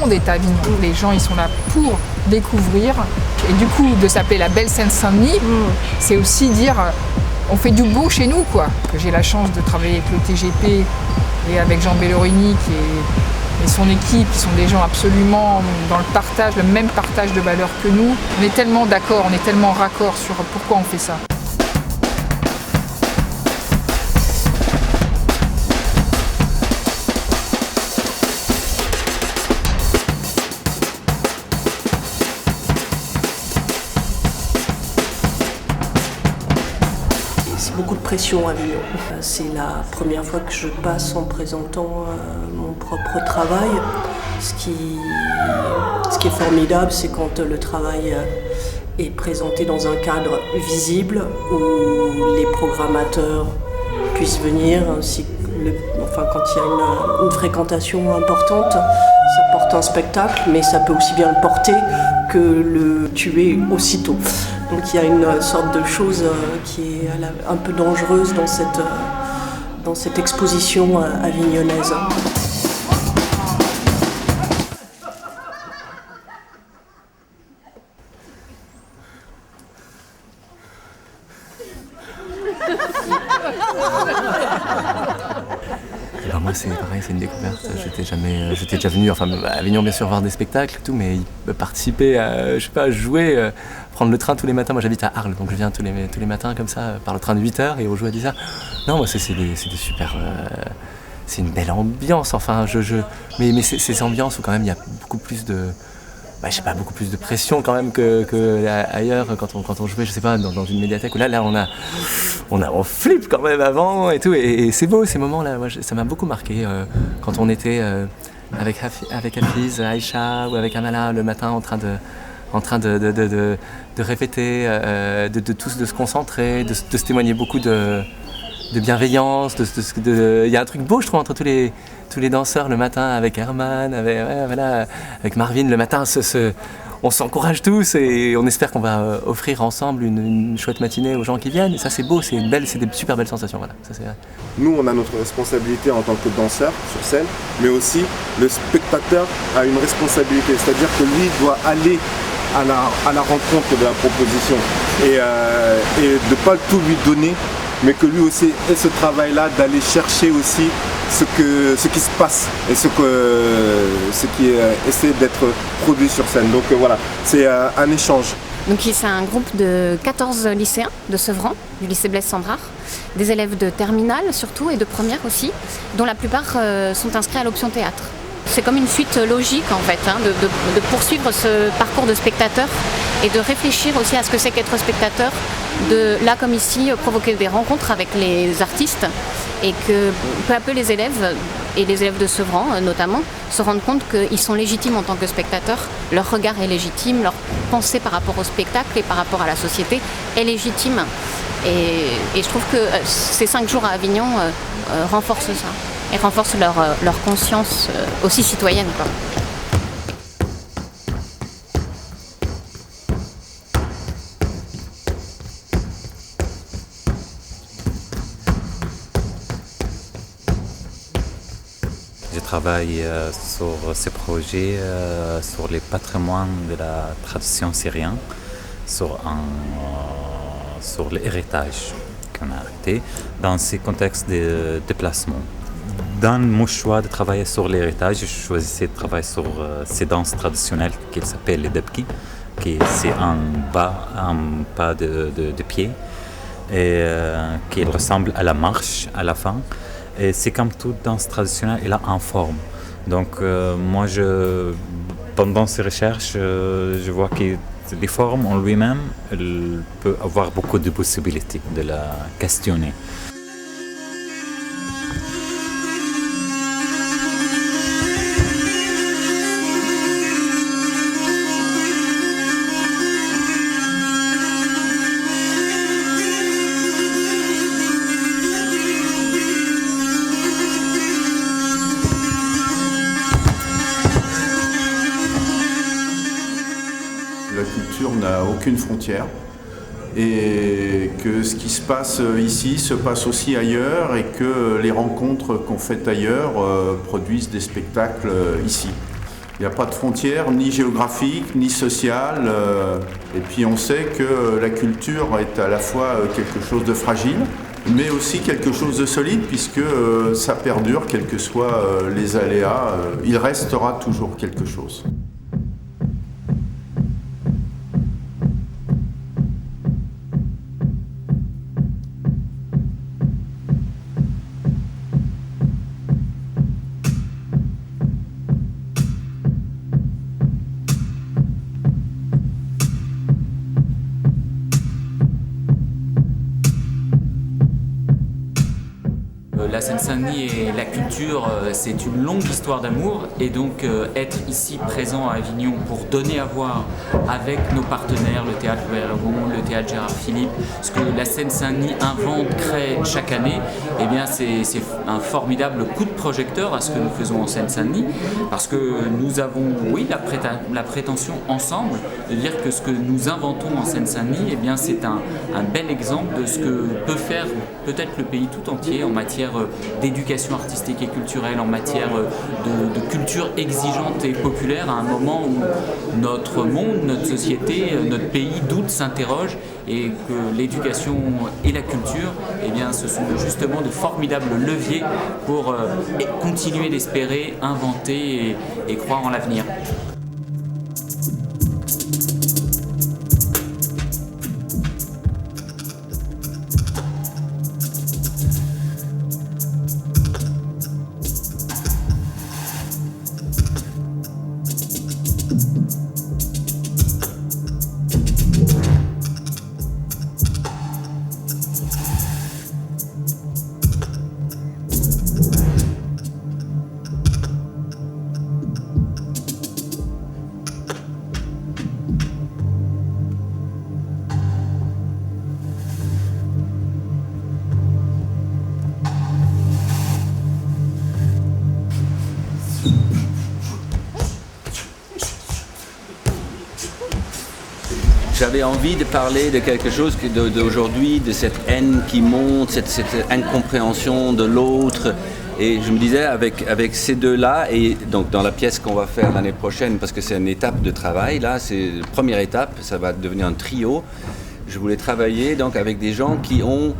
monde est à Avignon. Les gens, ils sont là pour découvrir. Et du coup, de s'appeler la belle Seine-Saint-Denis, c'est aussi dire on fait du beau chez nous, quoi. J'ai la chance de travailler avec le TGP et avec Jean Bellorini et son équipe, qui sont des gens absolument dans le même partage de valeurs que nous. On est tellement d'accord, on est tellement raccord sur pourquoi on fait ça. Beaucoup de pression à Avignon. C'est la première fois que je passe en présentant mon propre travail. Ce qui est formidable, c'est quand le travail est présenté dans un cadre visible où les programmateurs puissent venir, ainsi que quand il y a une fréquentation importante, ça porte un spectacle, mais ça peut aussi bien le porter que le tuer aussitôt. Donc il y a une sorte de chose qui est un peu dangereuse dans cette exposition avignonnaise. Alors moi c'est pareil, c'est une découverte. J'étais déjà venu, à Avignon bien sûr voir des spectacles et tout, mais participer à jouer, prendre le train tous les matins. Moi j'habite à Arles, donc je viens tous les matins comme ça, par le train de 8h et on joue à 10h. Non, moi c'est des super... c'est une belle ambiance, mais ces ambiances où quand même il y a beaucoup plus de... beaucoup plus de pression quand même que ailleurs quand on jouait, je sais pas, dans une médiathèque où là on flippe quand même avant et tout, et c'est beau ces moments-là. Moi, ça m'a beaucoup marqué quand on était avec Hafiz, Aïcha ou avec Amala le matin en train de répéter, de tous de se concentrer, de se témoigner beaucoup de bienveillance, il y a un truc beau je trouve entre tous les danseurs le matin, avec Herman, avec Marvin le matin, on s'encourage tous et on espère qu'on va offrir ensemble une chouette matinée aux gens qui viennent, et ça c'est beau, c'est des super belles sensations, voilà. Ça, c'est vrai. Nous on a notre responsabilité en tant que danseur sur scène, mais aussi le spectateur a une responsabilité, c'est-à-dire que lui doit aller à la rencontre de la proposition et de ne pas tout lui donner, mais que lui aussi ait ce travail-là d'aller chercher aussi ce qui se passe et ce qui essaie d'être produit sur scène. Donc voilà, c'est un échange. Donc c'est un groupe de 14 lycéens de Sevran, du lycée Blaise Cendrars, des élèves de terminale surtout et de première aussi, dont la plupart sont inscrits à l'option théâtre. C'est comme une suite logique en fait, de poursuivre ce parcours de spectateur et de réfléchir aussi à ce que c'est qu'être spectateur, de là comme ici provoquer des rencontres avec les artistes, et que peu à peu les élèves, et les élèves de Sevran notamment, se rendent compte qu'ils sont légitimes en tant que spectateurs, leur regard est légitime, leur pensée par rapport au spectacle et par rapport à la société est légitime. Et je trouve que ces 5 jours à Avignon renforcent ça, et renforcent leur conscience aussi citoyenne, quoi. Je travaille sur ces projets, sur les patrimoines de la tradition syrienne, sur l'héritage qu'on a arrêté, dans ces contextes de déplacement. Dans mon choix de travailler sur l'héritage, je choisissais de travailler sur ces danses traditionnelles qui s'appellent les debki, qui c'est un pas de pied, et qui ressemble à la marche à la fin. Et c'est comme toute danse traditionnelle, elle a une forme. Donc moi, pendant ces recherches, je vois que les formes en lui-même, elles peuvent avoir beaucoup de possibilités de la questionner. La culture n'a aucune frontière et que ce qui se passe ici se passe aussi ailleurs et que les rencontres qu'on fait ailleurs produisent des spectacles ici. Il n'y a pas de frontières, ni géographiques, ni sociales. Et puis on sait que la culture est à la fois quelque chose de fragile, mais aussi quelque chose de solide, puisque ça perdure, quels que soient les aléas. Il restera toujours quelque chose. La Seine-Saint-Denis et la culture, c'est une longue histoire d'amour, et donc être ici présent à Avignon pour donner à voir avec nos partenaires, le Théâtre Louis Aragon, le Théâtre Gérard Philipe, ce que la Seine-Saint-Denis invente, crée chaque année, eh bien c'est un formidable coup de projecteur à ce que nous faisons en Seine-Saint-Denis, parce que nous avons, oui, la prétention ensemble de dire que ce que nous inventons en Seine-Saint-Denis, eh bien c'est un bel exemple de ce que peut faire peut-être le pays tout entier en matière d'éducation artistique et culturelle, en matière de culture exigeante et populaire, à un moment où notre monde, notre société, notre pays doute, s'interroge, et que l'éducation et la culture, eh bien, ce sont justement de formidables leviers pour continuer d'espérer, inventer et croire en l'avenir. J'avais envie de parler de quelque chose d'aujourd'hui, de cette haine qui monte, cette incompréhension de l'autre. Et je me disais, avec ces deux-là, et donc dans la pièce qu'on va faire l'année prochaine, parce que c'est une étape de travail, là, c'est la première étape, ça va devenir un trio. Je voulais travailler donc avec des gens qui ont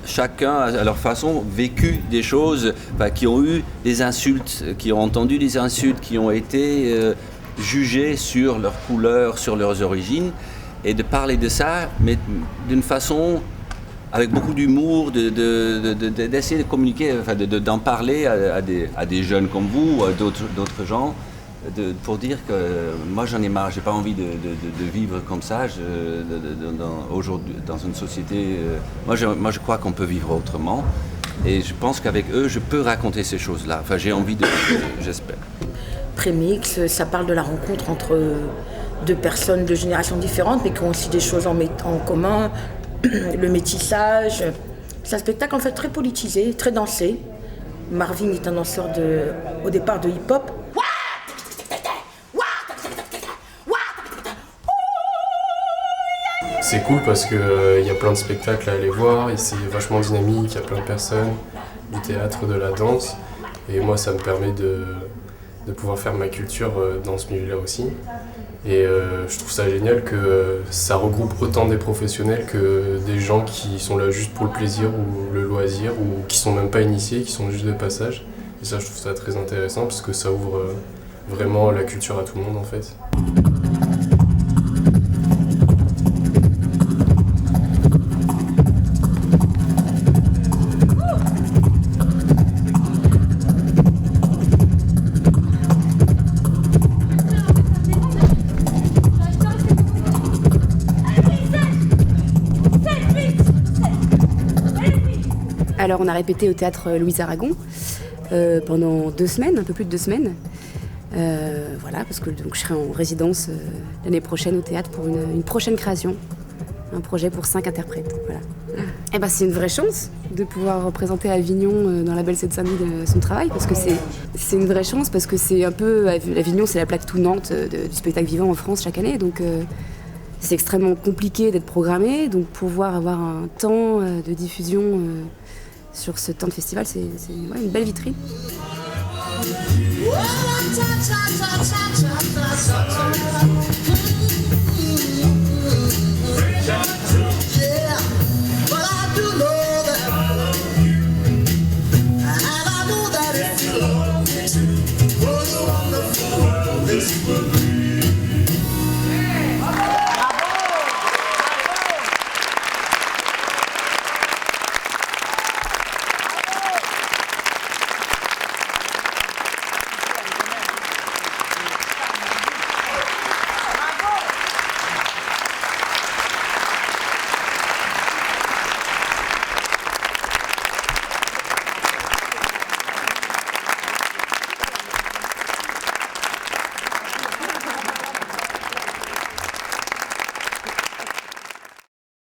chacun à leur façon vécu des choses, qui ont eu des insultes, qui ont entendu des insultes, qui ont été jugés sur leur couleur, sur leurs origines, et de parler de ça, mais d'une façon avec beaucoup d'humour, d'essayer de communiquer, d'en parler à des jeunes comme vous, ou à d'autres gens, pour dire que moi j'en ai marre, j'ai pas envie de vivre comme ça aujourd'hui dans une société. Moi je crois qu'on peut vivre autrement, et je pense qu'avec eux je peux raconter ces choses-là. Enfin j'ai envie de, j'espère. Prémix, ça parle de la rencontre entre deux personnes de générations différentes, mais qui ont aussi des choses en commun, le métissage. C'est un spectacle en fait très politisé, très dansé. Marvin est un danseur au départ de hip-hop. C'est cool parce qu'il y a plein de spectacles à aller voir, et c'est vachement dynamique, il y a plein de personnes, du théâtre, de la danse, et moi ça me permet de pouvoir faire ma culture dans ce milieu-là aussi. Et je trouve ça génial que ça regroupe autant des professionnels que des gens qui sont là juste pour le plaisir ou le loisir, ou qui sont même pas initiés, qui sont juste de passage. Et ça, je trouve ça très intéressant parce que ça ouvre vraiment la culture à tout le monde en fait. Alors on a répété au théâtre Louis Aragon pendant 2 semaines, un peu plus de 2 semaines. Voilà, parce que donc, je serai en résidence l'année prochaine au théâtre pour une prochaine création, un projet pour 5 interprètes. Voilà. Et ben, c'est une vraie chance de pouvoir représenter Avignon dans la belle Seine-Saint-Denis son travail, parce que c'est une vraie chance, parce que c'est un peu Avignon, c'est la plaque tournante du spectacle vivant en France chaque année, donc c'est extrêmement compliqué d'être programmé, donc pouvoir avoir un temps de diffusion sur ce temps de festival, c'est une belle vitrine. Oh,